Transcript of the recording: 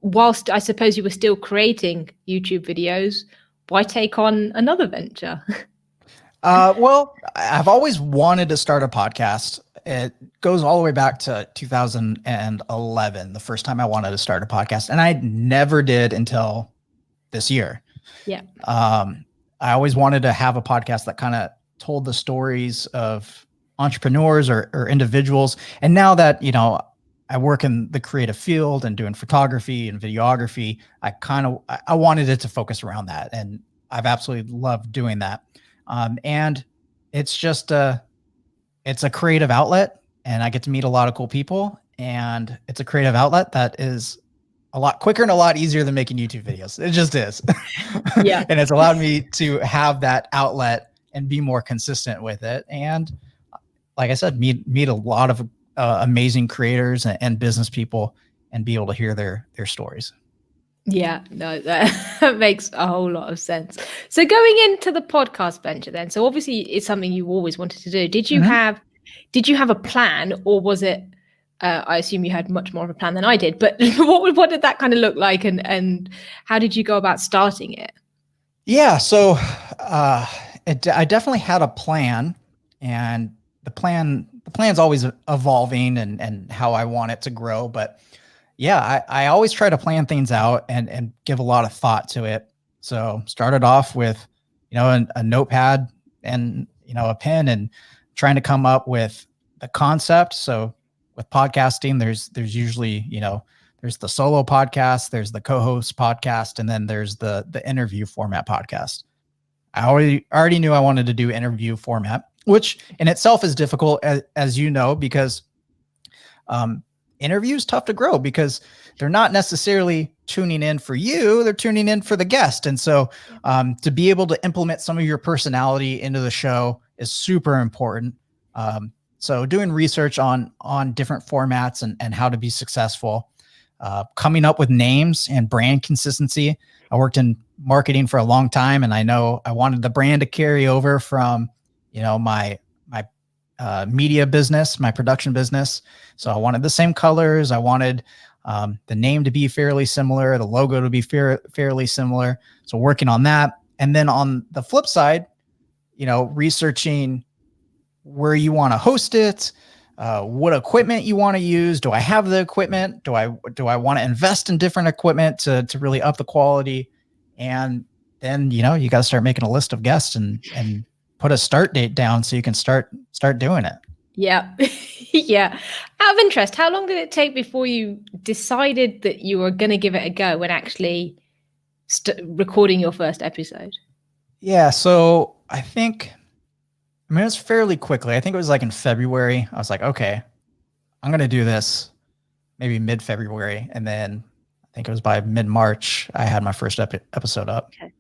whilst I suppose you were still creating YouTube videos, why take on another venture? Well, I've always wanted to start a podcast. It goes all the way back to 2011, the first time I wanted to start a podcast, and I never did until this year. Yeah. I always wanted to have a podcast that kind of told the stories of entrepreneurs or individuals. And now that, I work in the creative field and doing photography and videography, I wanted it to focus around that. And I've absolutely loved doing that. And it's just it's a creative outlet, and I get to meet a lot of cool people, and it's a creative outlet that is a lot quicker and a lot easier than making YouTube videos. It just is. Yeah. And it's allowed me to have that outlet and be more consistent with it. And like I said, meet a lot of amazing creators and business people and be able to hear their stories. Yeah, no, that makes a whole lot of sense. So going into the podcast venture then, so obviously it's something you always wanted to do. Did you have a plan, or was it, I assume you had much more of a plan than I did, but what did that kind of look like, and how did you go about starting it? Yeah, so I definitely had a plan, and the plan's always evolving and how I want it to grow. But yeah, I always try to plan things out and give a lot of thought to it. So started off with, a notepad and, a pen, and trying to come up with the concept. So with podcasting, there's usually, there's the solo podcast, there's the co-host podcast, and then there's the interview format podcast. I already knew I wanted to do interview format, which in itself is difficult, as you know, because interview is tough to grow because they're not necessarily tuning in for you, they're tuning in for the guest. And so to be able to implement some of your personality into the show is super important. So doing research on different formats and how to be successful, coming up with names and brand consistency. I worked in marketing for a long time, and I know I wanted the brand to carry over from, my media business, my production business. So I wanted the same colors. I wanted the name to be fairly similar, the logo to be fairly similar. So working on that. And then on the flip side, researching where you want to host it, what equipment you want to use. Do I have the equipment? Do I want to invest in different equipment to really up the quality? And then, you got to start making a list of guests and put a start date down so you can start doing it. Yeah. Yeah. Out of interest, how long did it take before you decided that you were going to give it a go and actually recording your first episode? Yeah. So it was fairly quickly. I think it was like in February. I was like, okay, I'm going to do this maybe mid-February. And then I think it was by mid-March, I had my first episode up. Okay.